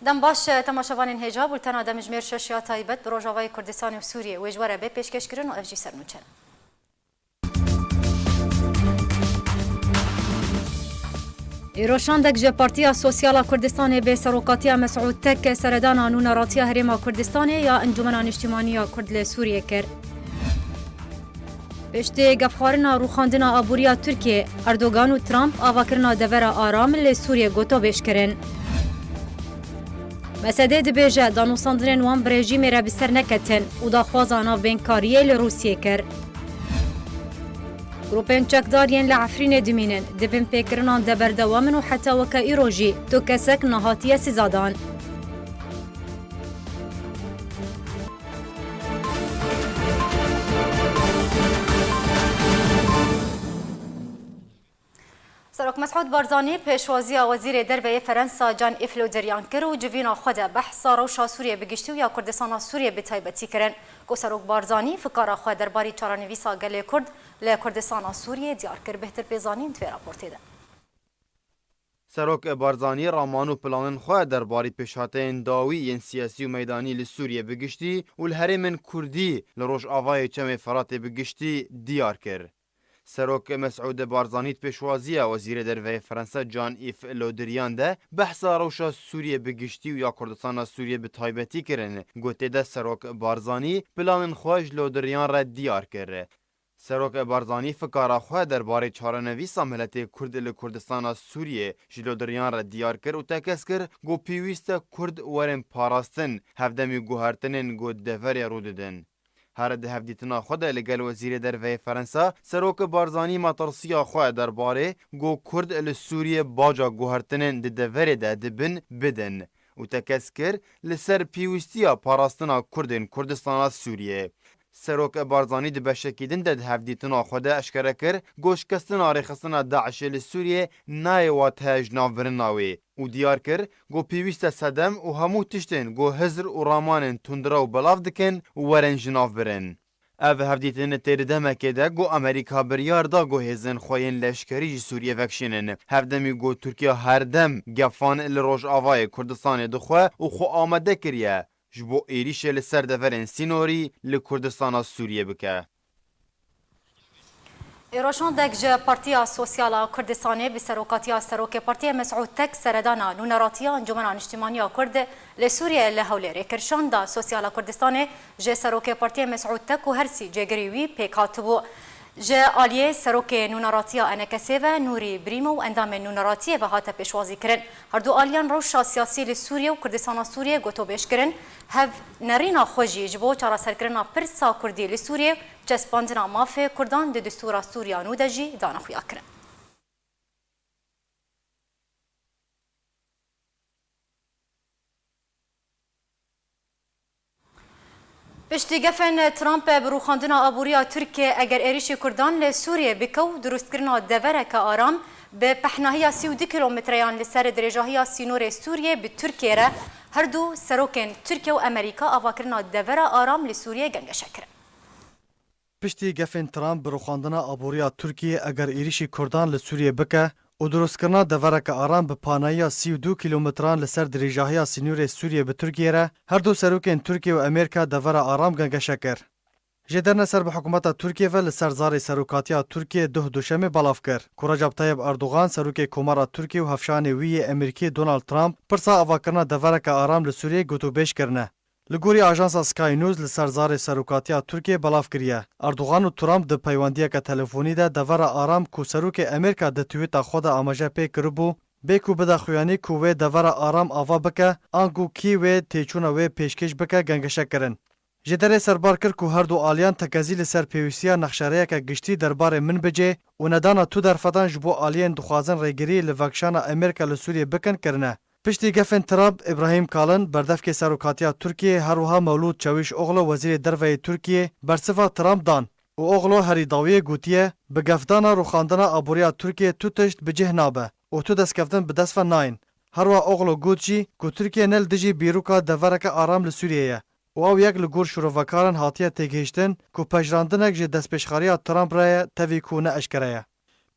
دم باش تماشاوان هجاب ولتنا دمجمیر ششیا تایبت بروجاوای کردستان و سوریه و جواره به پیشکش کردن و افجی سرنوچن. ایروشاندک جه پارتیا سوسیالا کردستان به سروکاتیا مسعود تک سردان آنون راتیا هرما کردستان یا انجمنان اجتماعی کرد سوریه کرد. پشتی گفخارنا روخاندنا آبوریا ترکیه اردوغان و ترامپ آواکرنا دور آرام لسوریه گوتو بیش کرن. مسده دبیجه دانوساندرین وان برژیم را بسر نکتن و داخوازانا بینکاریه لروسیه کر. گروپین چکدارین لعفرین دمینن دبین پیکرنان دبردوامن و حتی وکا ایروژی تو کسک نهاتیه سیزادان. سرک مسعود بارزانی پیشوازی وزیر دربه فرانسا جان ایف لو دریان کرد و جوینا خود بحث روشا سوریه بگشتی و یا کردستان سوریه به تایبتی کردن. کو سرک بارزانی فکر خود درباره چارنویسا گله کرد لکردستان سوریه دیار کرد. بهتر پیزانیم توی راپورتی ده. سرک بارزانی رامان و پلان خود درباره پیشاته داوی سیاسی و میدانی لسوریه بگشتی و الهرم کردی لروش آوای چم فرات بگشتی دیار کرد. سروک مسعود بارزانی پیشوازی وزیر دربه فرانسه جان ایف لودریان ده بحث روشا سوریه بگشتی و یا کردستان سوریه به تایبتی کردن. گوته ده سروک بارزانی پلان خواج لودریان را دیار کرد. سروک بارزانی فکر خود درباره چارنویسا ملت کرد لکردستان سوریه لودریان را دیار کرد و تکس کرد گو پیویست کرد ورن پاراستن هفدمی گوهرتنین گو دفر رو ددن. هر ده هفدیتنا خود لگل وزیر دربه فرانسه سروک بارزانی مطرسیا خود درباره گو کرد لسوریه باجا گوهرتنین ددور ده دبن بدن و تکس کرد لسر پیوستیا پاراستنا کردن کردستان سوریه. سروک بارزانی ده بشکیدن ده هفدیتنا خود اشکره کرد گوشکستن آریخستنا داعش لسوریه نای وات هجناف برناوی و دیار کرد گو پیوست صدم و همو تشتن گو هزر و رامان تندرا و بلاف دکن و ورن جناف برن. او هفدیتن تیرده مکه گو امریکا بریار دا گو هزن خوین لشکری سوریه وکشنن. هفدمی گو ترکیه هر دم گفان الروش آوای کردستان دخواه و خو آمده کریه. جبو ایریش لسر دفرین سینوری لکردستان سوریه بکه. ایروشاندک جه پارتیا سوسیالا کردستانه به سروکاتیا سروک پارتیا مسعود تک سردانا نونراتیا انجمنان اجتماعی کرد لسوریه لحوله کرشاندا سوسیالا کردستانه جه سروک پارتیا مسعود تک و هرسی جگریوی پیکاتبو جه آلیه سروک نونراتیا انکسه و نوری بریمو و اندام نونراتیه و هاته پیشوازی کرن. هر دو آلیان روشا سیاسی لسوریه و کردستان سوریه گوتو بیش کرن. هف نرینا خوشی جبو چارا سرکرنا پرسا کردی لسوریه چسپاندنا مافه کردان ده دستورا سوریا نودجی دانا خویا کرن. پشتی گفن ترامپ بروخاندنا آبوریا ترکیه اگر ایریش کردان لسوریه بکو درست کرنا دوره که آرام به پهناهی 32 کیلومتریان لسر درجاهی سینور سوریه به ترکیه را هر دو سروکن ترکیه و امریکا آواکرنا دوره آرام لسوریه گنگ شکر. پشتی گفن ترامپ بروخاندنا آبوریا ترکیه اگر ایریش کردان لسوریه بکه و درست کرنا دورک آرام به پانایی 32 کیلومتران لسر دریجاهی سینور سوریه به ترکیه را هر دو سروکن ترکیه و امریکا دور آرام گنگ شکر. جدرن سر به حکومت ترکیه و لسر زار سروکاتیا ترکیه دوشنبه بلاف کرد. رجب طیب اردوغان سروک کمارا ترکیه و هفشان وی امریکی دونالد ترامپ پرسا آواکرنا دورک آرام لسوریه گوتو بیش کرنه. لگوری آژانس اسکای نیوز لسر زار سروکاتیا ترکیه بلاف کریه. اردوغان و ترامپ د پیوندیه که تلفونی ده دور آرام کو سروک امریکا د تویتا خود آماجه پی کربو بیکو بده خویانی کوه دور آرام آوا بکه آنگو کی و تیچونه و پیشکش بکه گنگشه کرن. جدره سربار کرد که هر دو آلیان تکزیل سر پیوسیا نخشاره که گشتی درباره من بجه و ندانا تو درفتان جبو آلیان دخوازن ریگری لوکشان امریکا لسوریه بکن کرنه. پشتی گفن ترامپ ابراهیم کالن بردف که سروکاتیا ترکیه هروها مولود چویش اغلو وزیر دربه ترکیه برصفه ترامپ دان و اغلو هری داویه گوتیه به گفدانا روخاندنا آبوریا ترکیه تو تشت بجه نابه و تو دست گفتن به دست ناین. هروا اغلو گوتجی که ترکیه نل دجی بیروکا دورک آرام لسوریه و او یک لگور شروفکارن هاتیه تگهشتن که پجراندنک جه دست پیشخاریا ترامپ رای تاوی کونه اشکره.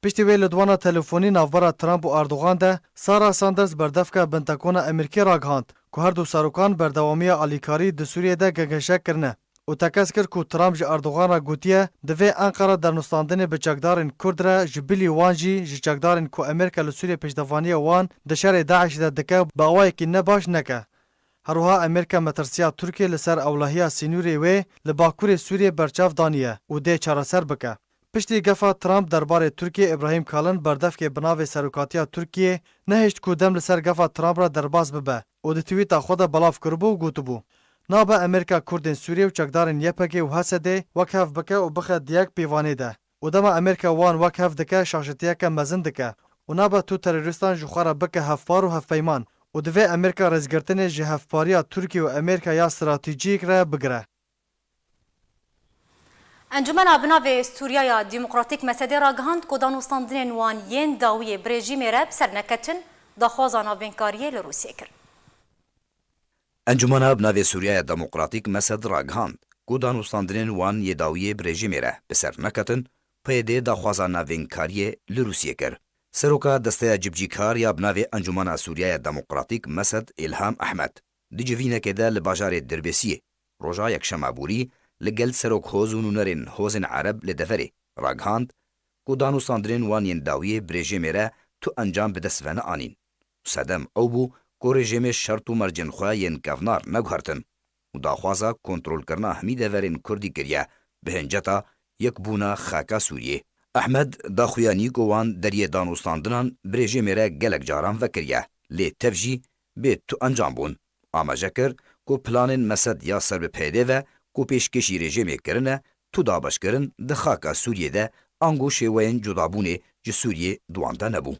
پشتی وی لدوانا تلفونی نافبرا ترامپ و اردوغان ده سارا ساندرز بردفکه بنتاکونا امریکی راگهاند که هر دو سروکان بردوامی آلیکاری ده سوریه ده گگشک کرنه و تکس کرد که ترامپ جه اردوغان را گوتیه دوی انقره در نستاندن بچکدارن کرد را جبیلی وان جی جچکدارن که امریکا لسوریه پشتوانی وان ده شر داعش ده دکه باوای که نباش نکه. هروها امریکا مترسیا ترکیه لسر اولهیا سینوری وی لباکور سوریه برچاف دانیه و ده چارەسەر بکه. پشتی گفا ترامپ درباره ترکیه ابراهیم کالن بردف که بناو سروکاتیا ترکیه نهشت کودم لسر گفا ترامپ را درباز ببه و ده تویتا خود بلاف کربو و گوتبو. نابه امریکا کردن سوریه و چکدارن یپگه و حسده وکهف بکه و بخه دیگ پیوانه ده. و دما امریکا وان وکهف دکه شاشتیه که مزن دکه و نابه تو تروریستان جخواره بکه هفپار و هفپیمان و دوی امریکا رزگرتن جه هفپاریا ترکیه و امریکا یا استراتیجیک را بگره. انجمن بناو سوریای دموکراتیک مسده راگهاند که دانستاندن وان ین داوی برژیم رب سرنکتن داخوازان آبینکاریه لروسیه کرد. انجمن بناو سوریای دموکراتیک مسد راگهاند که دانستاندن وان ین داوی برژیم رب سرنکتن پیده داخوازان آبینکاریه لروسیه کرد. سروکا دسته جبجیکار یا بناو انجمن سوریای دموکراتیک مسد الهام احمد دیجوینه که ده لباجار دربسیه روژا یک شمابوری لگل سروک هوزون و نرین هوزن عرب لدفره راگهاند که دانستاندن وان ین داوی برژیم را تو انجام بدسوان آنین. صدم او بو که رژیم شرط و مرجن خواه ین گفنار نگهرتن و داخوازا کنترول کرنا همی دورین کردی گریه به هنجتا یک بونا خاکا سوریه. احمد داخویانی که وان دریه دانستاندنان برژیم را گلک جاران وکریه لی تفجی به تو انجام بون. اما جکر که پلان مسد یا سر به پیده و کو پیشکشی رژیم کرنه تو دابش کرن ده خاکا سوریه ده انگو شوین جدابونه جه سوریه دوانده نبو.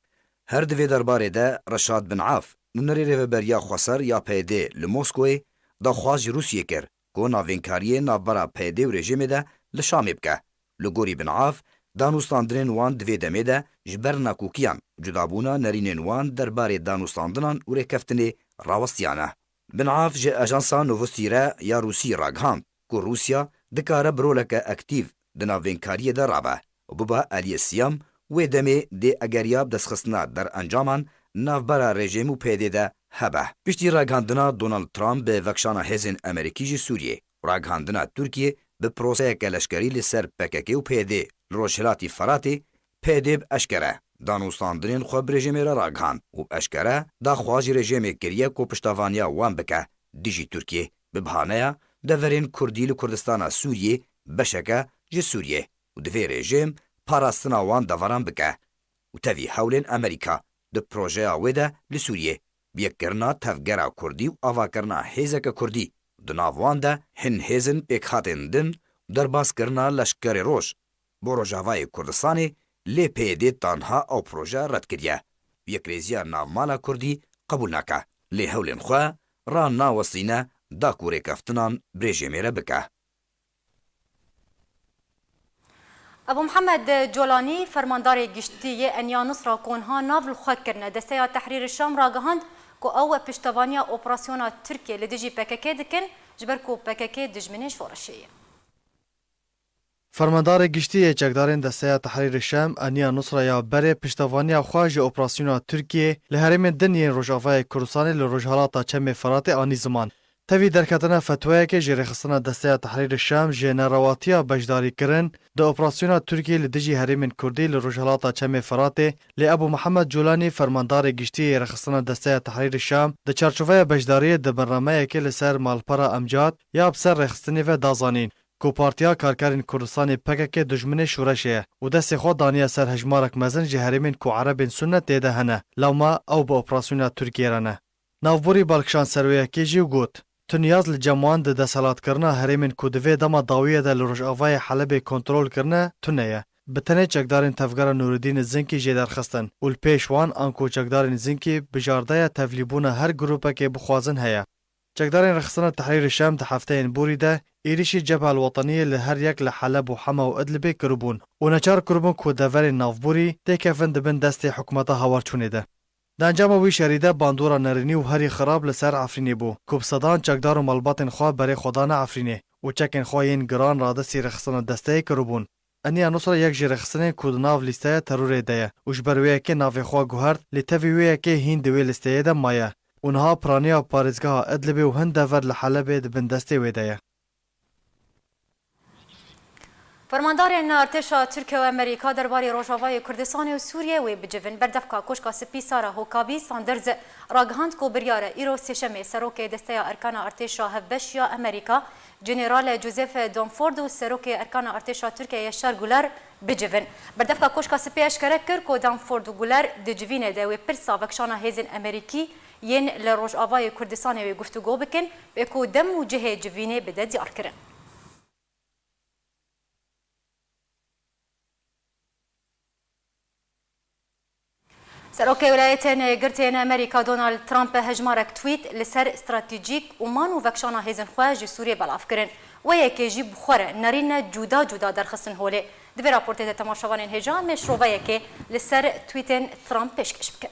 هر دوی درباره ده رشاد بن عاف نونری ریوبریا خوصر یا پیده لموسکوی دا خواج روسیه کر که ناوینکاریه نابرا پیده و رژیم ده لشامی بکه. لگوری بن عاف دانستاندرین وان دوی دمه ده جبر ناکوکیان جدابونا نرینین وان درباره دانستاندنان و ریکفتنه راوستیانه. بن عاف جه اجانسا نووستیره یا روسی راگهاند که روسیا دکاره برولک اکتیو دناوینکاریه در رابه و ببا علی سیام و دمه ده اگریاب دستخستنا در انجامان نافبرا رژیم و پیده ده هبه. پشتی راگهاندنا دونالد ترامپ به وکشانا هزین امریکی جه سوریه راگهاندنا ترکیه به پروسه کلشکری لسر پککی و پیده لروشلاتی فراتی پیده به اشکره دانستاندرین خواب رژیم را راگهاند و اشکره دا خواج رژیم کریه که پشتوانیا وان بکه دیجی ترکیه به بحانه دورین کردی ل کردستان سوریه بشکه جه سوریه و دوی رژیم پاراستنا وان دوران بکه و تاوی حولین امریکا ده پروژه آویده لسوریه بیک کرنا تفگره کردی و آوا کرنا هیزک کردی ده ناوان ده هن هیزن پیک هاتن دن در باز کرنا لشکر روش بو روژاوای کردستانی لی پیده تانها او پروژه رد کریه بیک ریزیا ناومالا کردی قبول نکه لی حولین خواه را ناوستینه دا کوره کفتنان برژیمی را بکه. ابو محمد جولانی فرماندار گشتی انیا نصرا کونها ناول خو کرنه دسته تحریر الشام راگهاند که او پشتوانیا اپراسیونا ترکیه لدیجی پکک دکن جبر کو پکک دجمنه شورشیه. فرماندار گشتی چکدارین دسته تحریر الشام انیا نصرا یا بره پشتوانیا خواج اپراسیونا ترکیه لهرم دنیه روجاوای کردستان لروجهالاتا چم فرات آنی زمان. تاوی درکتنه فتوایه که جری خستنه دسته تحریر الشام جنراواتیا بجداری کرن ده اپراسیونا ترکیه لدیجی هرمین کردی لروجهالاتا چم فراته لی ابو محمد جولانی فرماندار گشتی رخصتنه دسته تحریر الشام ده چارچوبه بجداری ده برنامه که لسر مالپرا امجاد یا بسر رخصتنی و دازانین کو پارتیا کارکارین کردستان پکک دجمن شورشه و دست خود دانیه سر هجمارک مزن جهرمین کو عربین سنت دیده هنه لوما او با اپراسیونا ترکیه رانه ناوبوری بالکشان سرویه که جیو گوت تو نیاز لجمعان ده دسالات کرنا هرمین کو دوی دما داویه ده لروجاوای حلب کنترول کرنه تو نیه بتنه چکدارین تفگار نوردین زنکی جی درخستن و الپیشوان آنکو چکدارین زنکی بجارده تفلیبون هر گروپه که بخوازن هیا. چکدارین رخصتنه تحریر الشام ده هفته این بوری ده ایریشی جبهه الوطنیه لهر یک لحلب و حما و ادلبه کربون و نچار کربون کو دور نافبوری ده کفن دبن دست حکومتا هاورچونه ده. د انجام وی شریده باندورا نرینی و هری خراب لسر عفرینی بو کوب صدان چکدار و ملباتن خواه برای خدان عفرینی و چکن خواهین گران راده سی رخصتنه دسته کربون انیا نصر یک جرخصنه کود ناو لیسته ترور ده و جبرویه که ناو خوا گوهرد لتویویه که هین دوی لیسته ده مایه اونها پرانیا پارزگاه ادلب و هند ور لحلب دبندسته ویده. فرماندارên ارتشا Tirkiye û Amerîka derbarê Rojavayê Kurdistanê û Sûriyê wê bicivin berdevka koşka spî Sara Hokabî Sanders ragihand ku biryara îro sêşemê serokê desteya erkana artêşa hevbeşiya Amerîka General Joseph Dunford û serokê erkana artêşa Tirkiye Yaşar Guler bicivin. Berdevka koşka spî eşkere kir ku Dunford û Guler di civînê de wê pirsa vekşana hêzên Amerîkî yên li Rojavayê Kurdistanê wê guftûgû bikin wê ku dem û cihê civînê bide diyar kirin. سروک ولایتین گرتین امریکا دونالد ترامپ هجمارک تویت لسر استراتیجیک اومان و وکشانا هیزن خواه جی سوریه بلاف کرن و یکی جی بخوره نرین جدا جدا درخستن هوله دوی راپورتی تماشاوانین هجا مشروبه یکی لسر تویتین ترامپ پیشکش بکن.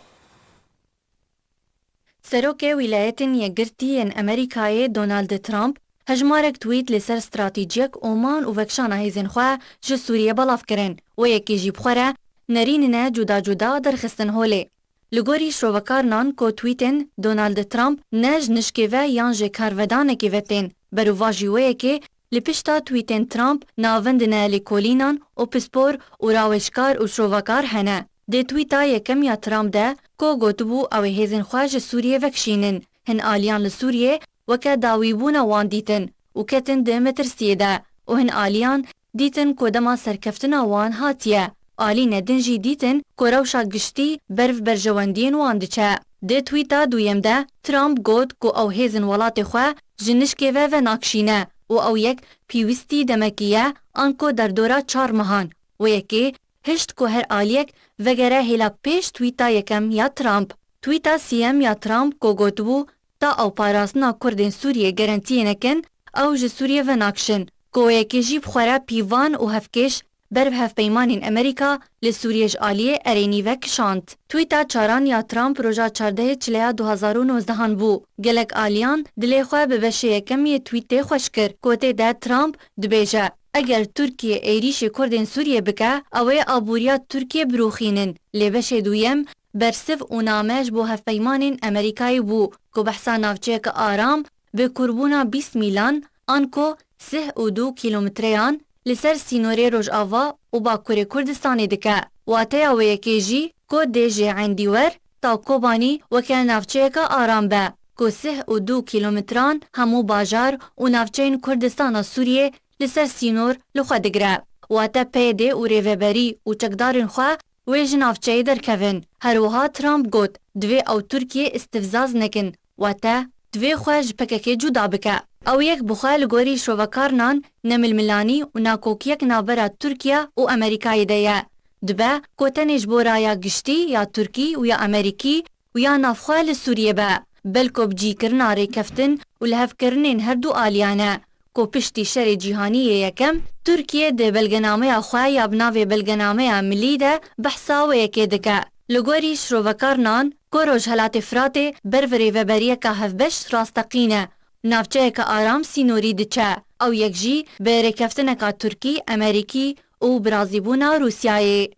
سروک ولایتین یگرتین امریکای دونالد ترامپ هجمارک تویت لسر استراتیجیک اومان و وکشانا هیزن خواه جی سوریه بلاف کرن و یکی جی بخوره نرینه جدا جدا درخستن هوله. لگوری شروکارنان کو تویتن دونالد ترامپ نج نشکیوه یان جه کارودانه که وطن برو واجیوه که لپشتا تویتن ترامپ ناوندنه لیکولینان و پسپور و راوشکار و شروکار هنه. ده تویتا یکم یا ترامپ ده کو گوتبو او هیزن خواج سوریه وکشینن هن آلیان لسوریه وکا داویبون وان دیتن و کتن ده مترسیه ده و هن آلیان دیتن کودما سرکفتن وان هاتیه. آلین دنجی دیتن کوروشا گشتی برف برجواندین واندچه. ده تویتا دویم ده ترامپ گود کو او هیزن ولات خواه جنشکه و ناکشینه و او یک پیوستی دمکیه آنکو در دورا 4 مهان و یکی هشت کو هر آلیک وگره هلا پیش تویتا یکم یا ترامپ. تویتا سیم یا ترامپ کو گودبو تا او پاراسنا کردین سوریه گرانتیه نکن او ج سوریه و ناکشن. کو یکی جیب خوره پیوان و هفکش برف هف پیمانین امریکا لسوریج آلیه ارینی و کشاند. تویتا چاران یا ترامپ روژا 14 چلیا 2019 بو. گلک آلیان دلی خواه ببشه یکم یه تویته خوش کر. کوته ده ترامپ دبیجه. اگر ترکیه ایریش کردین سوریه بکه اوه آبوریا ترکیه بروخینن. لبشه دویم برسف و نامش بو هف پیمانین امریکای بو. که بحثا نافچه که آرام به کربونا 20 میلان آنکو 32 کیلومتریان لسر سینوری روجاوا و باکوری کردستانی دکه. واته و یکی جی که دیجی عندیور تا کوبانی وکه نافچه که آرام به. که 32 کیلومتران همو باجار و نافچین کردستان سوریه لسر سینور لخوا دگره. واته پیده و ریوبری و چکدارین خواه ویج نافچه در کون. هروها ترامپ گود دوی او ترکیه استفزاز نکن. واته دوی خواه جپکه جدا بکه. او یک بخواه لگوری شوکارنان نململانی و ناکوکیک نابرا ترکیه و امریکای دیه. دبه کوتنش بورایا گشتی یا ترکی و یا امریکی و یا نافخواه لسوریه به. بلکو بجی کرنا ریکفتن و لحف کرنین هر دو آلیانه. کو پشتی شر جیهانی یکم ترکیه ده بلگنامه خواه یا بناوی بلگنامه ملی ده بحثا و یکی دکه. لگوری شوکارنان کو روش حالات فراته بروری و بریه که هفبش راستقینه. نافچه که آرام سینوری دچه او یک جی به رکفتنه که ترکی، امریکی و برازیبونا روسیای.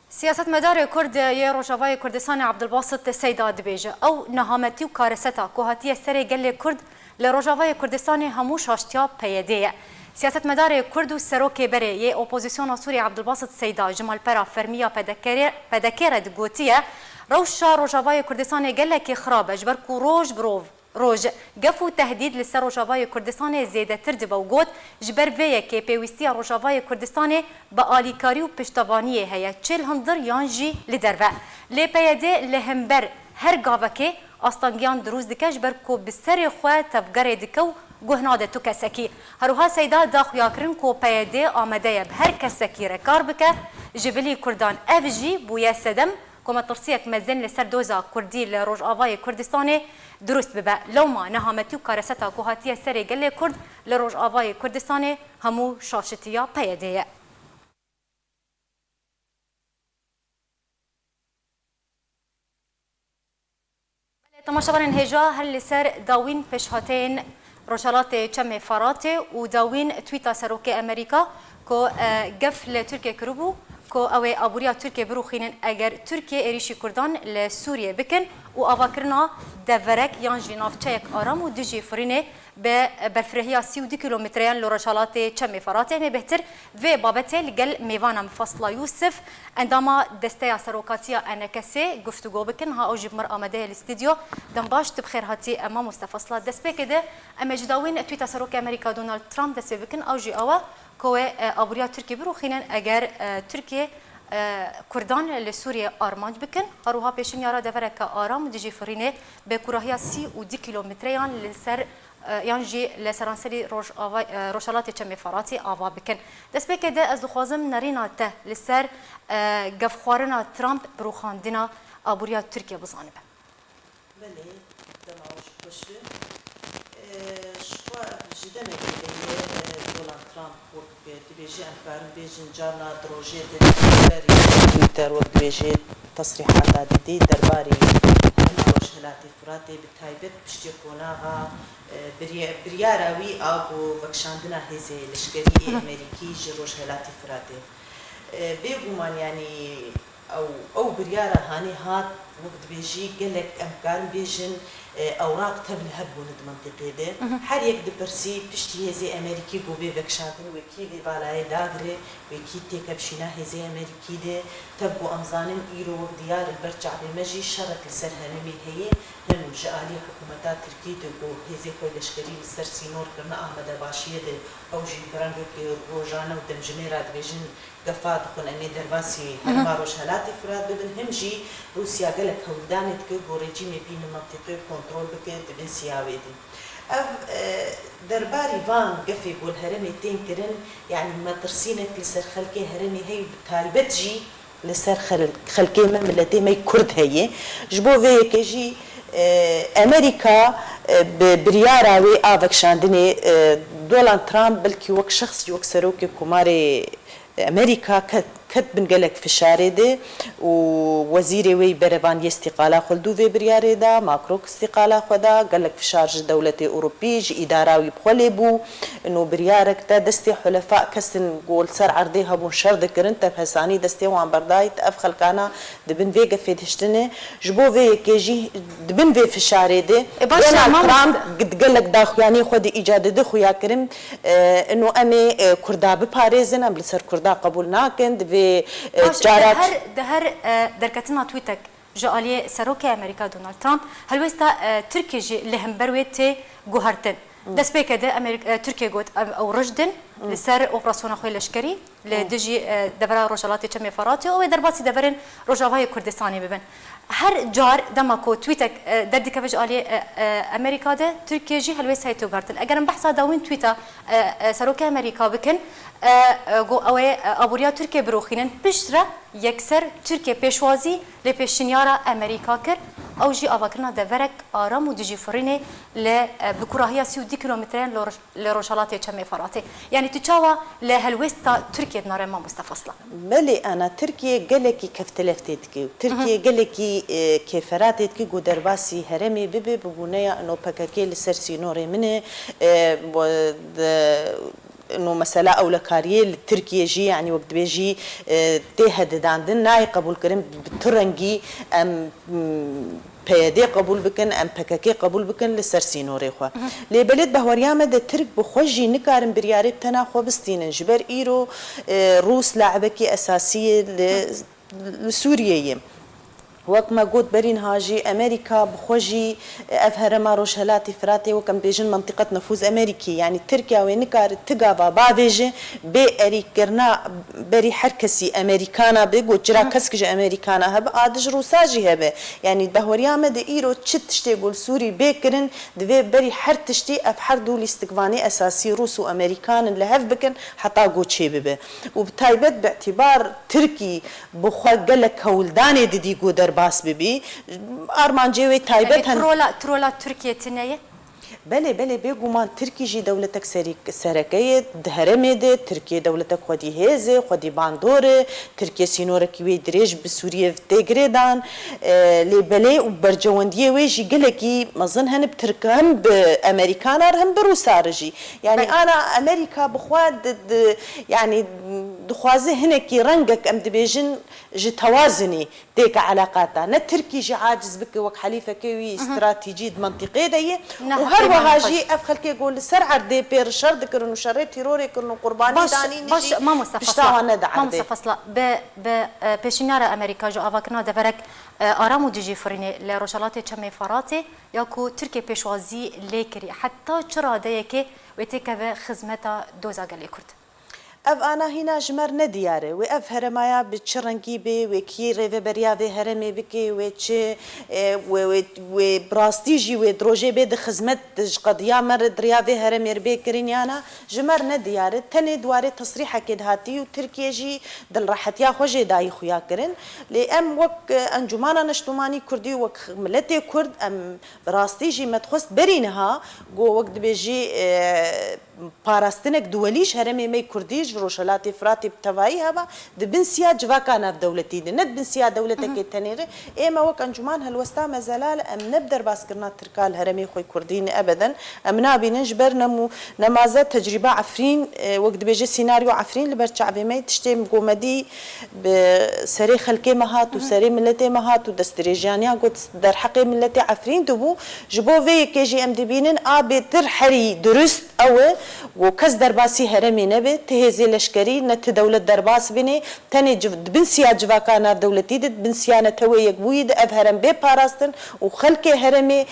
سیاست مدار کرد یه روجاوای کردستان عبدالباسط سیدا دبیجه او نهامتی و کارستا که هاتیه سری گل کرد لروجاوای کردستان هموش هاشتیا پیدیه. سیاست مدار کرد و سروک بره یه اپوزیسیون سوری عبدالباسط سیدا جمال پرا فرمیا پدکره دگوتیه روشا روجاوای کردستان گلکی خرابه جبر کو روج بروف روج گفو تهدید لسر روجاوای کردستان زیده تر دبا و گوت جبر ویه که پیوستی روجاوای کردستان با آلیکاری و پشتوانیه هیا چل هندر یانجی لدروه لی پیده لهمبر هر گاوه که آستانگیان دروز دکه جبر کو بسر خواه تفگره دکو گهناده تو کسکی هروها سیدا داخویا کرن کو پیده آمده به هر کسکی رکار بکه جبلی کردان افجی بویا سدم كما ترسيك مزن لسر دوزا كردي لروج آواي كردستاني درست ببا لو ما نهامتي و كارستا كوهاتية سري قل كرد لروج آواي كردستاني همو شاشتيا بيدية. تماشاوان هجا هل لسر داوين پشهاتين روشالات چم فراتي وداوين تويتا سروكي أمريكا كو قفل تركيا كروبو كو اوي ابوريا تركيا بروخين اگر تركيا اريشي كردان لسوريا بكن و افاكرنا دفرك يانجي نافچيك ارام و دجي فرينه ببرفرهيا 32 كيلومتريان لورشالات چم فراتي مي بهتر في بابته لقل ميوانا مفصله يوسف عندما دستيا سروكاتيا انكسي گفتگو بكن ها اوجب مر امده الاستديو دنباش تبخير هاتي اما مستفصله دسبه كده اما جداوين تويتا سروك امريكا دونالد ترامب دسبه بكن اوجي اوا كوه ابوريا تركيا بروخينن اگر تركيا كردان لسوريا ارمانج بكن هروها بيشن يارا دفرك ارام دجي فرينه بكراهيا 32 كيلومتريان لسر يانجي لسرانسري روشالات چم فراتي آوا بكن دست بكده از خوازم نرينا ته لسر گفخوارنا ترامب بروخاندنا ابوريا تركيا بزانب بله دماوش خوشو شوا جدا دونالد ترامب وقت بيجي أخبار بيجي جارنا دروجي تويتر وقت بيجي تصريحات عديدة درباري هنروش هلاتي فراتي بتايبت بشتيقوناها برياراوي أبو وكشاندنا هزي لشكري أمريكي جروش هلاتي فراتي بيقومان يعني أو بريارة هاني هات وقت بيجي قالك أمكان بيجن أوراق تبل هبون المنطقة ده هر يك دبرسي بشتي هزي أمريكي قوبي بكشاتن وكي دي بالاي داغري وكي تيكبشينا هزي أمريكي ده تبقو أمزانن إيرو ديار البرجع بمجي شرط لسر هنمي هي هنو جالي حكومتا تركي تبقو هزي خوي لشكري لسر سينور كرنا أحمد باشية ده أو جي برانو كي روجانا ودمجميرات بيجن قفاد خون أمي درباسي هرماروش هلاتي فراد بدن همجي روسيا قالك هولدانت كي بو ريجيمي بين المنطقة كنترول بكت بن سياوي دي اف درباري فان قفي بول هرمي تين كرن يعني ما ترسينك لسر خلقي هرمي هي بتالبت جي لسر خلقي مملتي ما كرد هي جبو في كيجي امريكا برياراوي افك شاندني دونالد ترامب بلكي وك شخص يوك سروكي كوماري امريكا كت بنقلك في الشارع ده ووزيري وي بريفان استقالة خلدو في برياري ده ماكروك استقالة خدا قالك في شارج دولة أوروبيج إداراوي بخلبو إنه بريارك ده دستي حلفاء كسن قول سر عرضيها بون شرد كرنت بحساني دستي وان بردايت أفخل كانا دبن في قفيت هشتني جبو في كيجي دبن في الشارع ده ترامب قد قالك داخو يعني خدي إيجاد دخو يا كرم إنه أمي كردا بباريزن أم لسر كردا قبول ناكن دهر دركتنا تويتك جاليه سروكي امريكا دونالد ترامب هل وستا تركيا جي لهم برويتي جوهرتن دس بيك ده امريكا تركيا جوت او رشدن لسر اوبراسيون خوي لشكري لدجي دبر روجالاتي چمي فراتي او درباسي دبرن روجاواي كردستاني ببن هر جار دماكو تويتك دردي كفج علي امريكا ده تركيا جي هل وستا توغرتن اگر بحثا داوين تويتا سروكي امريكا بكن گو اوه ابوریا ترکیه بروخینن پشتره یکسر ترکیه پیشوازی لپیشنیارا امریکا کر او جی آواکرنا دورک آرام و دجی فرینه لبکراهی 32 کیلومترین لروشالات چمه فراته یعنی تچاوا لهلوستا ترکیه ناره ما مستفصله بله انا ترکیه گلکی کفتلفتید کی ترکیه گلکی کفراتید کی گو درباسی هرمی ببی ببونه انو پککی لسرسینوری منه انه مثلا او لكاريه التركيه جي يعني وقت بيجي تهدد عندنا ناي قبول كريم بترنجي ام بيدي قبول بكن ام بككي قبول بكن لسرسينوري خو لي بلد بهوريامه د ترك بخوجي نكارم برياري بتنا خو بستين جبر ايرو روس لاعبكي اساسيه لسوريا وقت ما قلت برين هاجي أمريكا بخوجي أفهر ما روش هلاتي فراتي وكم بيجن منطقة نفوذ أمريكي يعني تركيا وينكار تقابا بعضيجي بأري كرنا بري حركسي أمريكانا بيقول جرا كسكج أمريكانا هب عادج روساجي هب يعني بهوريا مد إيرو تشتشتي يقول سوري بيكرن دبي بري حرتشتي أفحر دول استقباني أساسي روس وأمريكان لهف بكن حتى قوت شي ببه وبتايبت باعتبار تركي بخوا قالك هولداني دي قدر باس ببي أرمان جوي تايبت ترولا تركيا تنية بله بله بگومان ترکی جی دولتک سرکیه هرمه ده ترکیه دولتک خودی هزه خودی باندوره ترکیه سینورکی وی دریج به سوریه تگریدان لی بله و برجواندیه وی جی گلکی مزن هن بترک هم به امریکانار هم بروسارجی يعني انا امريكا بخواد يعني دخوازه هنكي رنقك ام دبيجن جي توازني ديك علاقاتها نتركي جي عاجز بك وك حليفه كوي استراتيجيه منطقيه دي وهر جي افخل كي يقول سرعه دي بير شر ذكر شر تيروري كنو قرباني داني باش ما مستفصله ب بيشنيار امريكا جو افاكنا دفرك ارامو ديجي فريني لروشالاتي تشمي فراتي ياكو تركيا بيشوازي ليكري حتى چرا ديكي وتكه خدمتا دوزا قال كرد اف انا هنا جمر ندياره و اف هرمايا بتشرنكي بي وكي ريفبريا في هرمي بكي وتش و براستيجي و دروجي بي د خدمت قضيه مر دريا في هرمي ربي كرينيانا جمر ندياره تني دواري تصريح كد هاتي وتركيا جي دل راحت يا خوجي داي خويا كرن لام وك انجمانا نشتماني كردي وك ملتي كرد ام براستيجي متخص برينها جو وقت بيجي باراستنك دوليش هرمي مي كرديش روشلاتي فراتي بتواي هبا دبنسيا جواكانا في دولتي دي ند بنسيا دولتك التنيري ايما وك انجمان هالوستا مازال ام نبدر باسكرنا تركال هرمي خوي كردين ابدا ام نابي نجبر نمو نمازات تجربه عفرين وقت بيجي سيناريو عفرين لبرشعبي مي تشتي مقومدي بسري خلكي مهات وسري ملتي مهات ودستريجانيا قلت در حقي ملتي عفرين دبو جبو في كي جي ام دبينن ابي ترحري درست او وكز درباسي هرمي نبي تهزي لشكري نت دولة درباس بني تاني بنسيا جواكانا دولتي دد بنسيانا توي يقويد اب هرم بي باراستن وخلكي هرمي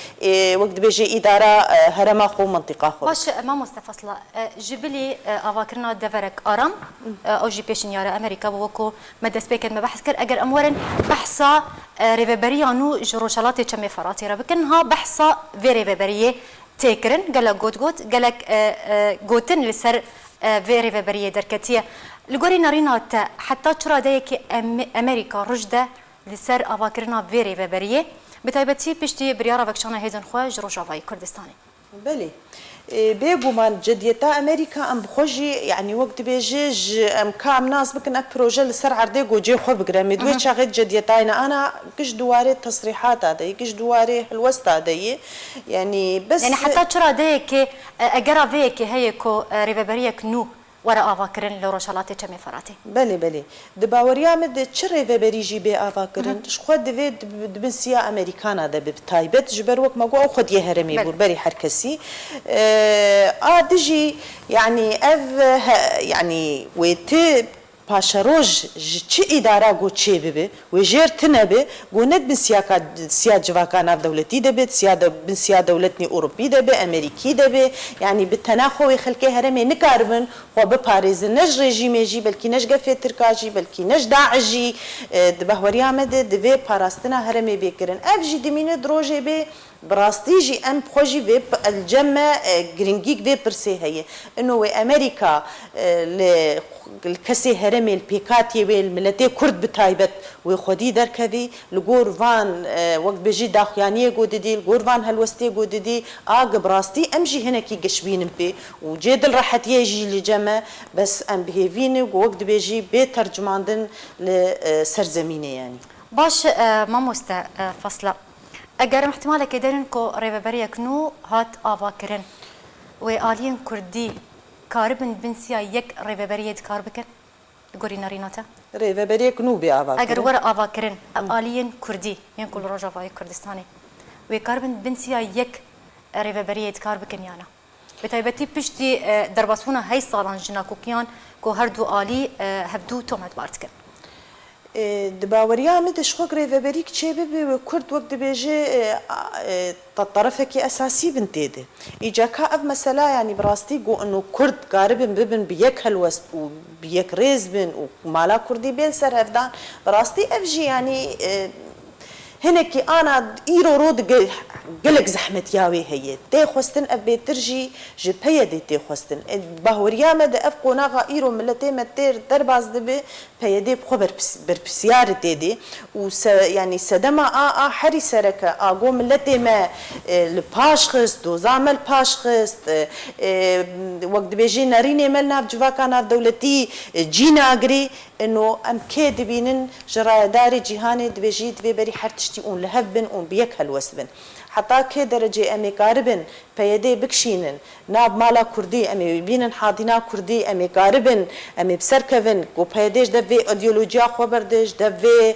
وقت بيجي اداره هرما خو منطقه خو باش ما مستفصله جبلي افاكرنا دفرك ارم او جي بيشنيار امريكا بوكو مدس بيكن ما بحث كر اجر امورن بحثا ريفبريانو جروشالاتي تشمي فراتي ربكنها بحثا في ريفبريه تيكرن قالك قوت قالك قوتن لسر فيري فبريه دركتيه لقوري نارينا حتى ترى دايك امريكا رجده لسر افاكرنا فيري فبريه بتايبتي بيشتي بريارا فكشانا هيزن خواج روجافاي كردستاني بلي بيجومان جديتا امريكا ام بخوجي يعني وقت بيجيج ام كام ناس بكن بروجي لسر عردي جوجي خو بقرامي دوي شاغد جديتاينا انا كش دواري تصريحات هذه كش دواري الوسط هذه يعني بس يعني حتى ترى ديك اجرا فيك هيكو ريفبريك نو ورا افاكرن لروشالاتي تشمي فراتي بلي بلي دباوريا مد تشري فبريجي بي افاكرن شخد دفيد دبنسيا امريكانا ده بتايبت جبر وك ماكو او خد يهرمي بربري حركسي دجي يعني يعني ويت پاشروج چه اداره گو چه ببه و جر تنبه گو ند بسيا جواكانا دولتي دبه بسيا دولتني اوروبي دبه امريكي دبه يعني بالتناخو خلكي هرمي نكاربن و بباريز نج ريجيمي جي بلكي نج قفه تركاجي بلكي نج داعجي دبهوريا مد دبه باراستنا هرمي بكرن افجي دمين دروجي به براستيجي ام بروجي في الجمع جرينجيك في برسي هي انه امريكا الكسي هرمي البيكاتي والملتي كرد بتايبت وخدي دركبي الغورفان وقت بيجي داخيانيه جوددي الغورفان هالوستي جوددي براستي امجي هنا كي قشبين بي وجدل راحت يجي لجمع بس ام بهيفيني وقت بيجي بترجماندن لسرزمينه يعني باش ما مستفصله اگر احتمالك يدرن كو ريفبريك نو هات افاكرن والين كردي كاربن بنسيا يك ريفبريه كاربكن غوري ناريناتا ريفبريك نو بي افاكرن اگر ورا افاكرن الين كردي ينقل روجافاي كردستاني وكاربن بنسيا يك ريفبريه كاربكن يانا بتايبتي بشتي درباسونا هي صالان جنا كوكيان كو هردو الي هبدو تومت بارتكن دباوريا مد شخوك ريفبريك تشي ببي وكرد وقت بيجي طرفك اساسي بنتيده اجاكا اف مساله يعني براستي جو انه كرد قاربن ببن بيك هالوسط وبيك ريزبن ومالا كردي بين سر هفدان براستي افجي يعني هنكي انا ايرو رود قلق زحمت ياوي هي تي خوستن ابي ترجي جبهيه دي تي خوستن باهوريا مد افقو ناغا ايرو ملتي متر درباز دبي بيدي بخبر بربسيار دي يعني سدما حري سركه اغو ملتي ما الباشخس دوزامل باشخس وقت بيجي ناريني ملنا بجواكانا دولتي جينا اجري انه ام كيد بينن جرايا داري جهاني دبيجي دبي بري حرتشتي اون لهبن اون بيك هالوسبن حتى كي درجه امي قاربن بيدي بكشينن ناب مالا كردي امي بينن حاضنا كردي امي قاربن امي بسركفن و بيديش دبي ايديولوجيا خو بردش دبي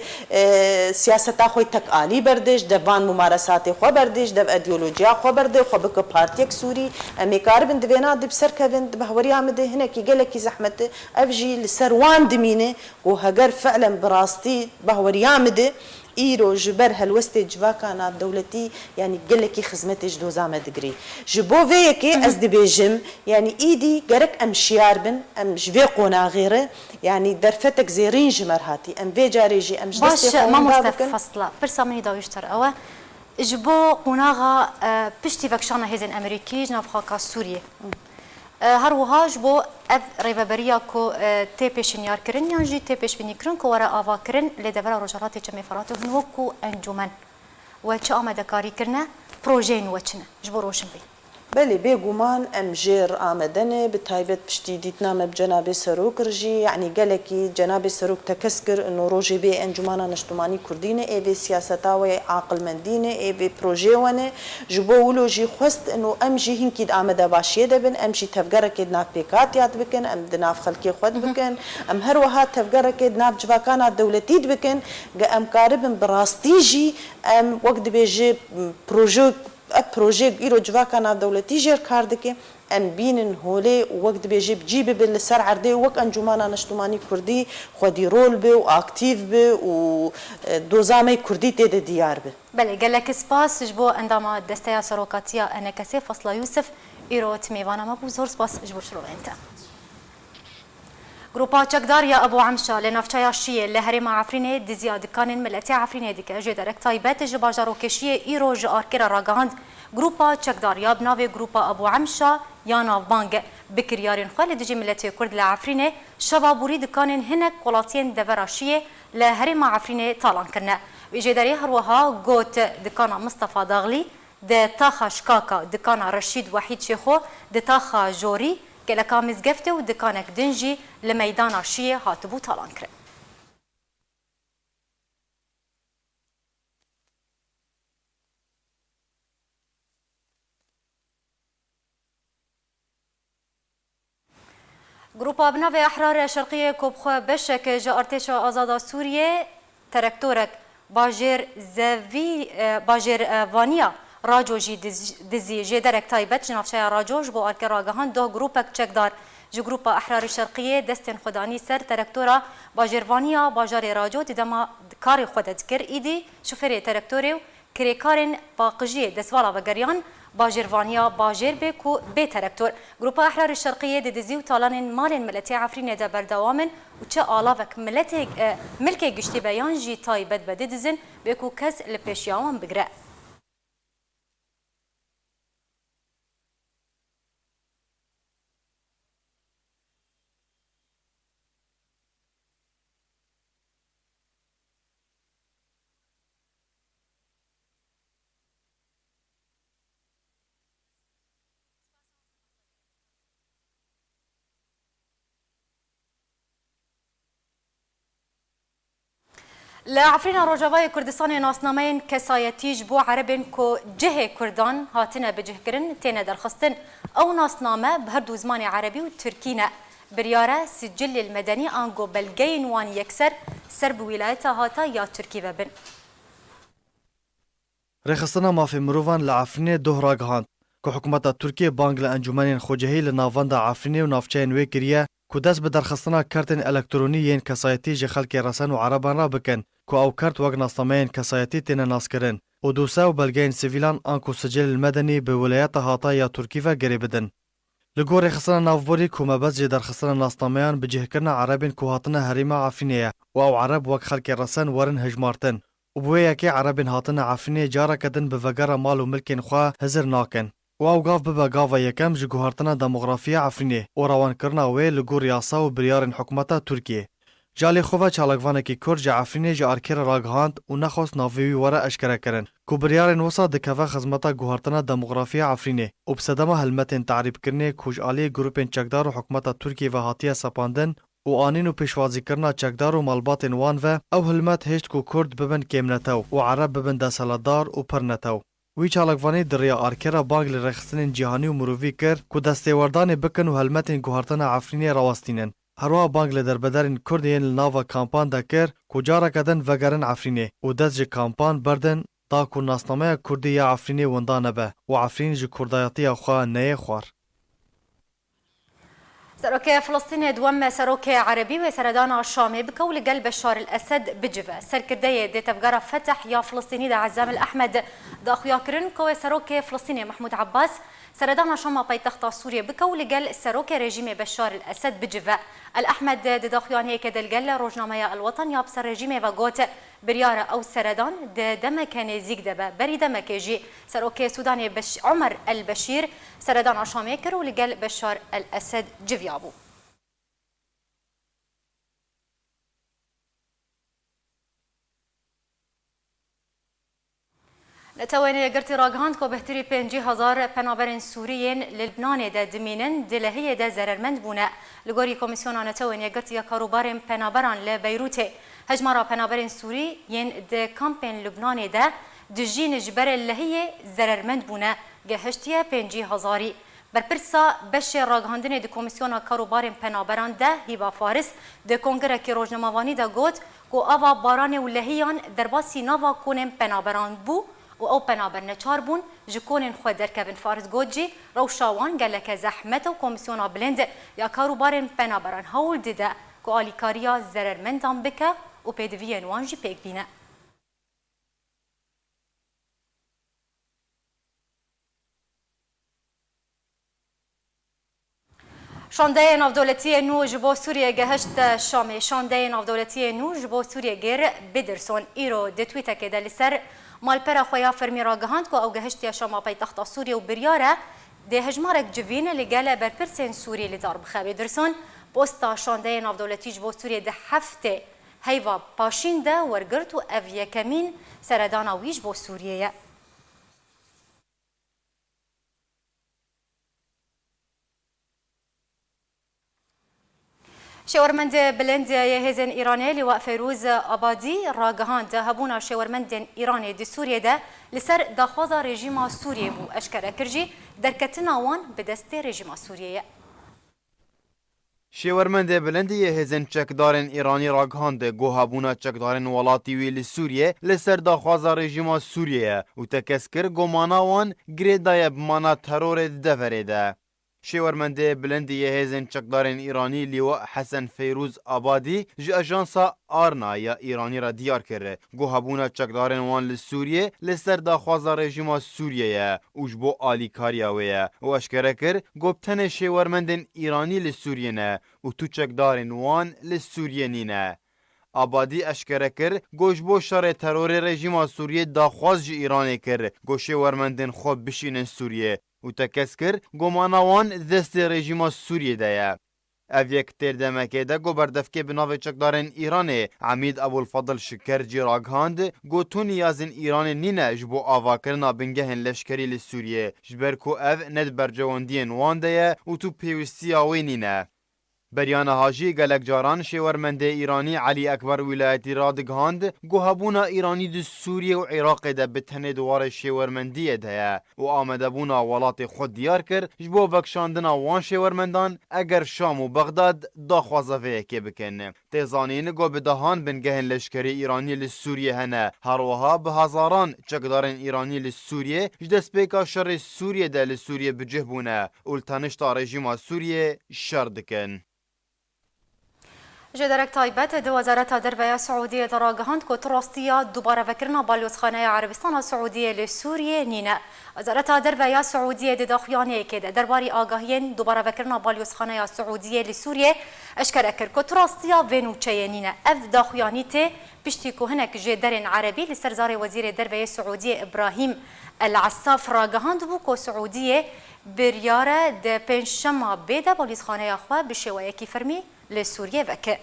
سياستا خو تقالي بردش دبان ممارسات خو بردش دب ايديولوجيا خو برد خو بك بارتيك سوري امي قاربن دبينا دب سركفن بهوري عمد هنا كي قالك زحمه افجي لسروان دمينه وهجر فعلا براستي بهوري عمد ايرو جبر هالوستي جواكانا دولتي يعني قال لك خدمتي جدوزا ما دغري جبو فيكي از دبيجم يعني ايدي قرك ام شياربن ام جفيقونا غيره يعني درفتك زيرين جمرهاتي ام في جاريجي ام باش ما مستف فصلا برسا مني داويشتر اوه جبو قناغا بشتي فكشانا هيزن امريكي جناب خاكا سوريا هروها جبو اف ريبابريا كو تي بيشنيار كرن يعني جي تي بيش بني كرن كو ورا افا كرن لدفرا روجراتي چمي فراتو هنوكو انجمن وچ آمده کاری کرنه پروژه نوچنه جبو روشن بی بله بيقومان ام جير آمدنه بتايبت بشتي ديتنامه بجناب سروك رجي يعني قالكي جناب سروك تكسكر انه روجي بي انجمانا نشتماني كردينه اي بي سياستاوي عاقل مندينه اي بي بروجي ونه جبو ولو جي خست انه ام جي هنكيد آمده باشيه دبن ام جي تفقرك دناف بيكات ياد بكن ام دناف خلقي خود بكن ام هروها تفقرك دناف جواكانا دولتي بكن ام قاربن براستيجي ام وقت بيجي بروژه ایرو جواکانا دولتی جر کاردکه ام بینن هولی وقت بیجی بجیب بل سر عرضه وقت انجمانا نشتمانی کردی خودی رول به و اکتیو به و دوزامه کردی تید دیار به بله گلک سپاس جبو انداما دستیا سروکاتیا انکسی فصل یوسف ایرو تمیوانا ما بو زور سپاس جبو شروع انت گروپا چکداریا ابو عمشا لنافچایا شیه لهرم عفرینه دزیا دکانن ملتی عفرینه دیگه جه درک تایبت جباجارو کشیه ایرو جارکر راگاند گروپا چکداریا بناوی گروپا ابو عمشا یا ناف بانگ بکریارین خالد جی ملتی کرد لعفرینه شبابوری دکانن هنک قلاتین دورا شیه لهرم عفرینه طالان کرنه ویجه داری هروها گوت دکانا مصطفى داغلی ده تاخا شکاکا دکانا رشید وحید شیخو ده تاخا جوری که لکا مزگفته و دکانک دنجی لمیدان شیه هاتبو طالان کرد. گروپ ابناو احرار شرقیه کوبخو بشک جا ارتش آزاد سوریه ترکتورک باجر وانیا راجو جی دزی جی درک تایبت جنافشای راجوش بو آرکر راگهان دو گروپک چکدار جو گروپ احرار شرقیه دستن خدانی سر ترکتورا باجروانیا باجار راجو دیدما کاری خود دکر ایدی شوفر ترکتوریو کریکارن باقجی دسوالا و گریان باجروانیا باجر به کو به ترکتور گروپ احرار شرقیه دزی و طالان مال ملتی عفرین ده بردوامن و چه آلاوک ملک گشتی بیان جی تایبت بده دزن به کو کس لپیشیاوان بگره لعفرين روجاوي كردستان ناسنامين كسايتيج بو عربن كو جهه كردان هاتنا بجهكرن تينا درخستن او ناسنامه بهردو زمان عربي وتركينا برياره سجل المدني انغو بلغين وان يكسر سرب ولايتها هاتا يا تركي وبن رخصتنا ما في مروفان لعفرين دوهراغهان كو حكومت تركيا بانغ لانجمانين خوجهي لنافاندا عفرين ونافچين ويكريا كو دست بدرخستنا كارتن الكترونيين كسايتي جي خلق رسن وعربان را بكن كو او كارت وق ناستمين كسايتي تينا ناسكرن ودوسا وبلغين سيفيلان انكو سجل المدني بولايات هاتا يا تركيا قريبدن لگو رخصتنا نافبوري كو مبز جي درخستنا ناستميان بجهكرنا عربين كو هاتنا هريما عفرينيا و او عرب وق خلق رسن ورن هجمارتن و بۆ یەکێ عەرەبên hatine Efrînê careke din bi vegera mal û milkên xwe hizir nakin. و ew gav bibe gava yekem ji guhartina demografiya Efrînê û rawankirina wê li gor yasa û biryarên hikûmeta Tirkiye. Calê xwe ve çalakvanekî Kurd ji Efrînê ji Arkerê ragihand û nexwast navê wî were eşkerekirin ku biryarên wisa dikeve xizmeta guhartina demografiya Efrînê û bi sedema helmetên tehrîbkirinê ku ji aliyê grûpên çekdar û hikûmeta Tirkiye ve hatiye sepandin û anîn û pêşwazîkirina çekdar û malbatên wan ve ew hilmet hêşt ku Kurd bibin kêmnetew û Ereb bibin desthilatdar û pirnetew. Wî çalakvanî di rêya Arkerê bang li rêxistinên cîhanî û mirovî kir ku destêwerdanê bikin û helmetên guhartina Efrînê rawastînin. Herwa bang li derbederên Kurd yên li nava kampan de kir ku careke din vegerin Efrînê û dest ji kampan berdin da ku nasnameya Kurdî ya Efrînê winda nebe û Efrîn ji kurdayetiya xwe neyê xwar. سەرۆکێ فلستینê دووەم سەرۆکê عەربî wê seredana Şamê bike û li gel Beşar el-Esed bicive. Serkirdeyê dêtevgera Feteh ya Filistînî de Ezzam el-Ehmed daxuya kirin ku wê serokê Filistînê Mahmud Abbas seredana Şama paytexta Sûriye bike û li gel serokê rejîmê Beşar el-Esed bicive. El-Ehmed di daxuyaniyekê de li gel rojnameya El-Watan ya bi ser rejîmê ve got biryara ew seredan di demeke nêzik de be. Berî demekê jî serokê Sûdanê Umer el-Beşîr seredana Şamê kir û li gel Beşar el-Esed civiya bû. لتواني قرتي راغهاند كو بهتري 5000 پنابرین سوریین لبنان ده دمینن دلهیه ده زررمند بونه لگوری کمیسیون نتواني قرتي کاروبارن پنابران لبیروت هجمارا پنابرین سوری ین ده کامپین لبنان ده دجین جبر لهیه زررمند بونه گهشتیه 5000 برپرسا بش راغهاندن ده کمیسیون کاروبارن پنابران ده هیبا فارس ده کنگره کی روزنامه‌وانی ده گوت کو اوا باران ولهیان درباسی ناوا کونن پنابران بو و او پنابر نچار بون جکونن خود درکبن فارس گوجی روشاوان گلک زحمت و کمیسیون بلند یا کاروبارن پنابران هول دیده که آلیکاریا زررمندان بکه و پیدوی نوان جی پیک بینه. شانده نافدولتی نو جبو سوریه گهشت شامی شانده نافدولتی نو جبو سوریه گیر بدرسون ایرو د توییت که دل سر مالپرا خویا فرمی راگهاند کو او گهشت شاما پایتخت سوریه و بریاره ده هجمارک جوین لگل برپرسین سوریه لدار بخوی درسون پستا شانده نافدولتی جبو سوریه ده هفته هیوا پاشین ده ورگرت و او یکمین سردانا ویج بو سوریه. شاورمند بلند يهزن إيراني لواء فيروز أبادي راجهاند هبونا شاورمند إيراني دي سوريا ده لسر داخوزا رژیم سوریه بو اشکره کرجی درکتنا وان بدست رژیم سوریه. شاورمند بلند يهزن چکدارن ایرانی راگهاند گوهابونا چکدارن ولاتی ویل سوریه لسر داخوزا رژیم سوریه و تکسکر گمانا وان گریدای بمانا ترور دفره ده. شاورمند بلند يهزن چکدارن ایرانی لیواء حسن فیروز آبادی ج اجانسا آرنا یا ایرانی را دیار کرده گوهابونا چکدارن وان لسوریه لسر داخوازا رژیم سوریه اوش بو آلی کاریا ویه و اشکره کر گوبتن شاورمندن ایرانی لسوریه نه و تو چکدارن وان لسوریه نینه. آبادی اشکره کر گوش بو شر ترور رژیم سوریه داخواز ج ایرانی کر گوشه ورمندن خوب بشینن سوریه و تکسکر گمانوان دست رژیم سوریه ده. او یک تردمکه ده گو بردفکه بناو چکدارن ایرانه عمید ابوالفضل شکرجی راگهاند گو تو نیازن ایران نینه جبو آواکرنا بنگهن لشکری لسوریه جبر کو او ند برجواندین وان ده و تو پیوستی آوی نینه. بریان هاجی گلک جاران شاورمند ایرانی علی اکبر ولایتی رادگهاند گوهبونا ایرانی دو سوریه و عراق ده بتنه دوار شاورمندی ده و آمده بونا ولات خود دیار کر جبو بکشاندنا وان شاورمندان اگر شام و بغداد داخوازه که بکن. تیزانین گو بدهان بنگهن لشکری ایرانی لسوریه هنه هروها به هزاران چکدارن ایرانی لسوریه جدست بیکا شر سوریه ده لسوریه بجه بونه اولتانشتا رژیم سوریه شردکن. جدارك تايبت دو وزارة دربية سعودية راجهاند كو تراستيا دوباره فكرنا بالوسخانة عربستان السعودية لسوريا نينا وزارة دربية سعودية داخليانية كده درباري آگاهين دوباره فكرنا بالوسخانة السعودية لسوريا اشكر كو تراستيا فينو تشينينا اف داخليانيته پشتی که هنک جه درین عربی لسر زار وزیر دروی سعودی ابراهیم العصاف را گهاند بو که سعودی بریاره ده پنجشنبه بیده پلیسخانه خوا به شوایکی فرمی لسوریه وکه.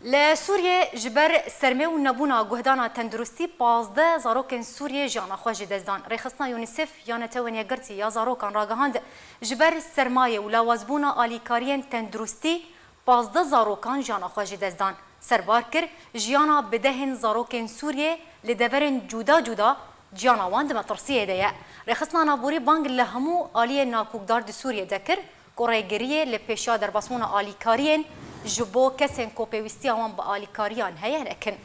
لسوریه جبر سرمه و نبونا گهدانا تندرستی 15 زاروکن سوریه جانا خوش دزدان ریخستنا یونیسف یانه توانیه گرتی یا زاروکان راگهاند جبر سرمایه و لوازبونا آلیکارین تندرستی 15 زاروکان جانا خوش دزدان سربار کر جیانا بدهن زاروکن سوریه لدورن جودا جودا جیانا واند مطرسیه ده ریخستنا نابوری بانگ لهمو آلیه ناکوکدار دی سوریه دکر گریه لپیشا در باسمونا آلیکارین جبو کسین کو پیوستی آوان با آلیکاریان هیا نکن.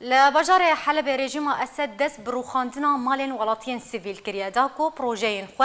لبجار حلب رژیم اسد دست بروخاندنا مالن ولاتین سیویل کریه دا کو پروژین خو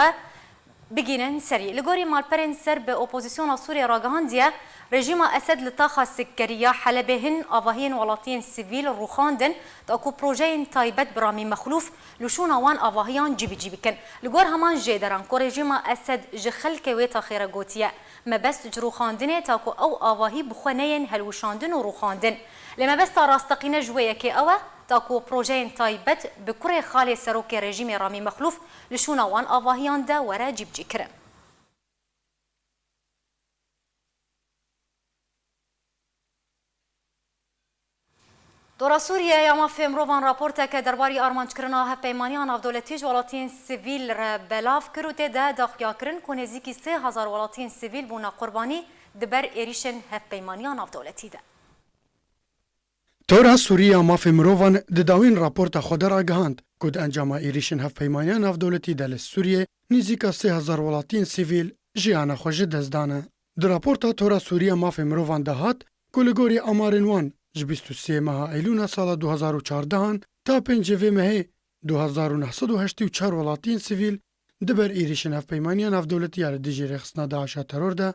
بگینن سری لگوری مالپرن سر به اپوزیسیون سوریه راگهاندیه رژیم اسد لطاخه سکریه حلبهن آواهین ولاتین سیویل روخاندن دا کو پروژه تایبت برامی مخلوف لشون آوان آواهیان جیبی کن لگور همان جیدران کو رژیم اسد جخل که ویتا خیره گوتیه مبست جروخاندنه تا کو او آواهی بخونین هلوشاندن و روخاندن لما بست راستقینه جویه که اوه تاکو پروژه تایبت بکره خالی سروک رژیم رامی مخلوف لشون آوان آواهیان ده ورا جیب کرن. دورا سوریه یا ما فیمروان راپورته که درباری آرمانج کرنا هفپیمانیان افدولتیج ولاتین سیویل را بلاف کروته ده داخیا کرن که نزیکی 3000 ولاتین سیویل بونا قربانی دبر ایریشن هفپیمانیان افدولتی ده. تورا سوریه مافی مروان دداوین راپورت خود را گهاند کد انجام ایریشن هفپیمانیان نافدولتی دل سوریه نزیکا 3000 ولاتین سیویل جیانا خوش دزدانه. در راپورت تورا سوریه مافی مروان دهات کلگوری امارنوان ج 23 ماه ایلون سال 2014 تا 5 ماه 2984 ولاتین سیویل دبر ایریشن هفپیمانیان نافدولتی ال دیجی رخصنا داعش ترور ده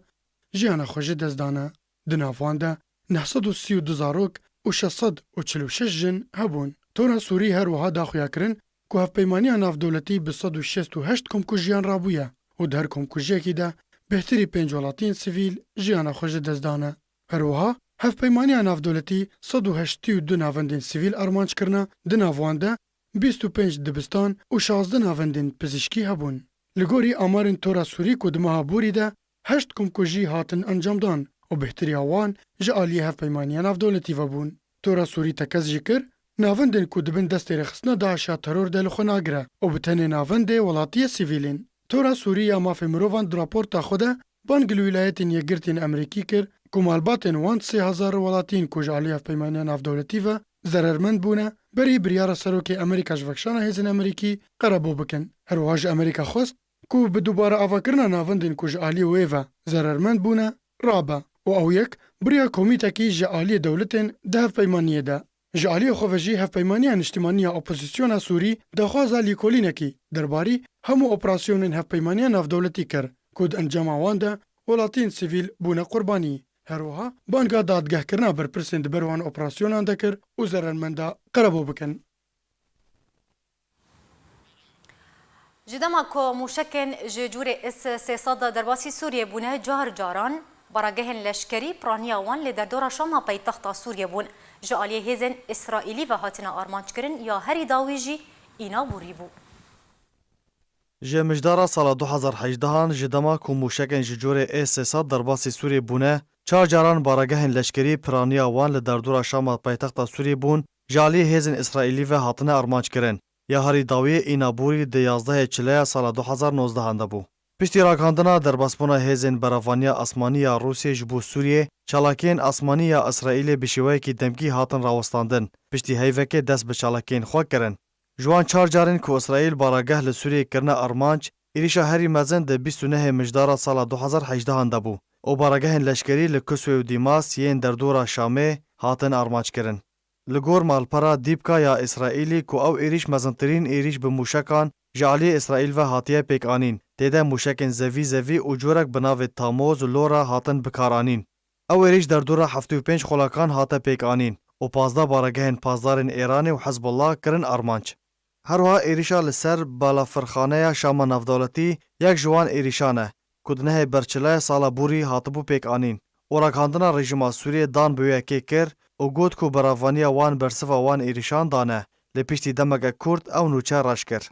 جیانا خوش دزدانه. دنافوان ده 932 زاروک و 646 جن هبون. تورا سوری هر وها داخویا کرن که هفپیمانیان نافدولتی به 168 کمکوژیان رابویه و در کمکوژیکی ده بهتری 5 ولاتین سیویل جیانا خوش دزدانه. هر وها هفپیمانیان نافدولتی 182 ناوندین سیویل ارمانج کرنا دنافوان ده 25 دبستان و 16 ناوندین پزشکی هبون. لگوری آمارن تورا سوری که دمها بوری ده 8 کمکوژی هاتن انجام دان و بهتری آوان جعالی هفپیمانیان نافدولتی و بون. تورا سوری تکز جکر ناوندن که دبن دست رخصنا داعش ترور دل خناگره و بتنه ناوند ولاتی سیویلین. تورا سوری یا مافی مروان دراپورتا خوده بانگل ولایتین یگرتین امریکی کر که مالباتن وان 3000 ولاتین که جعالی هفپیمانیان نافدولتی و ضررمند بونه بری بریار سروک امریکا جوکشان هیزن امریکی قربو بکن. هر واج امریکا خواست که به دوباره آواکرنا ناوندن که جعالی ویوه ضررمند بونه رابه و او یک بریا کمیتکی جعالی دولتن ده هفپیمانیه ده. جعالی خوفجی هفپیمانیان اجتماعی اپوزیسیون سوری دخوازا لیکولینکی درباری همو اپراسیون هفپیمانیان نافدولتی کر کد انجام آوان ده ولاتین سیویل بونه قربانی. هروها بانگا دادگاه کرنا بر پرسند بروان اپراسیونان دکر و ضررمنده قربو بکن. جدما کو موشکن جور اس سیصد درباسی سوریه بونه جاران براگهن لشکری پرانیا وان لی در دورا شاما پایتخت سوریه بون جعالی هیزن اسرائیلی و هاتنا آرمانج کرن یا هری داویجی اینا بوری بو. جه مجدارا سال 2018 جدما کو موشکن جور اس 300 درباسی سوریه بونه 4 جاران براگهن لشکری پرانیا وان لی در دورا شاما پایتخت سوریه بون جعالی هیزن اسرائیلی و هاتنا آرمانج کرن یا هری داوی اینا بوری د 11 چله سال 2019 هنده بو. پشتی راکاندنا در باسپونا هیزن براوانیا آسمانیا روسیه جبو سوریه چالاکین آسمانیا اسرائیل بشوی کی دمکی هاتن راوستاندن پشتی هیوکه دست به چالاکین خو کرن جوان 4 جارن کو اسرائیل باراگه ل سوریه کرنا ارمانج ایریشا هری مزن د 29 مجدارا سال 2018 هنده بو او باراگه لشکری ل کوسوی و دیماس یین در دورا شامه هاتن ارمانج کرن لگور مالپرا دیبکا یا اسرائیلی کو او ایریش مزنترین ایریش به موشکان جعلی اسرائیل و هاتیه پیکانین تێدا موشکên zevî û corek bi navê Tamoz û Lora hatin bikaranîn. Ew êrîş derdora 75 xulakan hate pêkanîn û 15 baregehên pazdarên Îranê û Hezbollah kirin armanc. Her wiha êrîşa li ser balafirxaneya Şama Navdewletî yek ji wan êrîşan e ku di nehê berçilaya sala Bûrî hatibû pêkanîn. Orakhandina rejima Sûriyê dan bi wê yekê kir û got ku beravaniya wan bersiva wan êrîşan dane lê piştî demeke Kurd ew nûçe reş kir.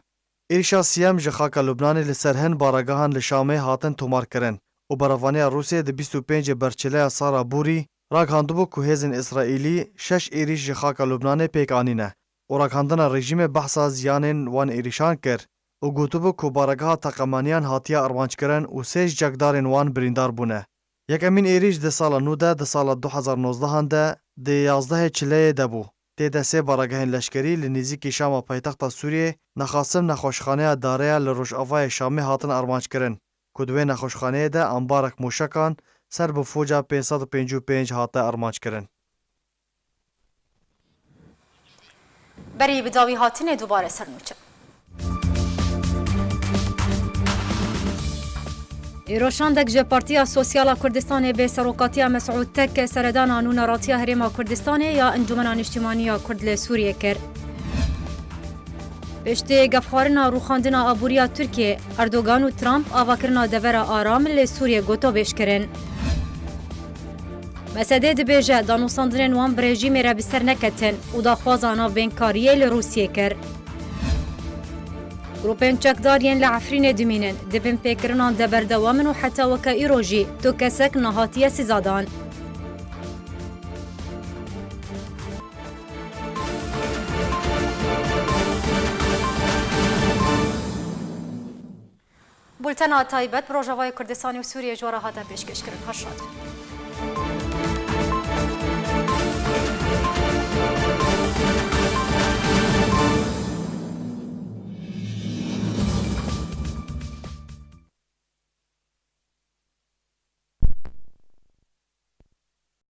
Êrişa siyem ji xaka Lubnanê li ser hin baragehan li Şamê hatin tomarkirin û beravaniya Rûsyê di 25 berçilaya sala Bûrî ragihandibû ku hêzên İsraîlî 6 êrîş ji xaka Lubnanê pêkanîne. Orakhandina rejîmê behsa ziyanên wan êrîşan kir û gotibû ku barageha teqemaniyan hatiye armançkirin û 3 cekdarên wan birîndar bûne. Yekemîn êrîş di sala nû de di sala 2019 de di 11 Çileyê de bû. Têde sê baragehên leşkerî li nêzîkî Şama paytexta Sûriyê nexastin nexweşxaneya dareya li Rojavayê Şamê hatin armançkirin ku di wê nexweşxaneyê de ambarek mûşekan ser bi foca 555 hate armançkirin. Berî bi dawî hatinê dubare sernûçe. Îroşandek ji Partiya Sosyala Kurdistanê bê serokatiya Mesûd Tek seredana nûneratiya Herêma Kurdistanê ya Encûmena Niştimaniya Kurd li Sûriyê kir. Piştî gefxwarina rûxandina abûriya Tirkiye, Erdogan û Trump avakirina devera aram li Sûriyê gotobêj kirin. Mesedê dibêje danûstandinên wan bi rejîmê re bi ser neketin û daxwaza navbênkariyê li Rûsyê kir. Grupên çekdariyên li Efrînê dimînin, dibin pêkirinan de berdewamin û heta weke îro jî du kesek nehatiye sîzadan. Bultena taybet bi Rojavayê Kurdistanê û Sûriyê ji we re hate pêşkêşkirin. Her şad.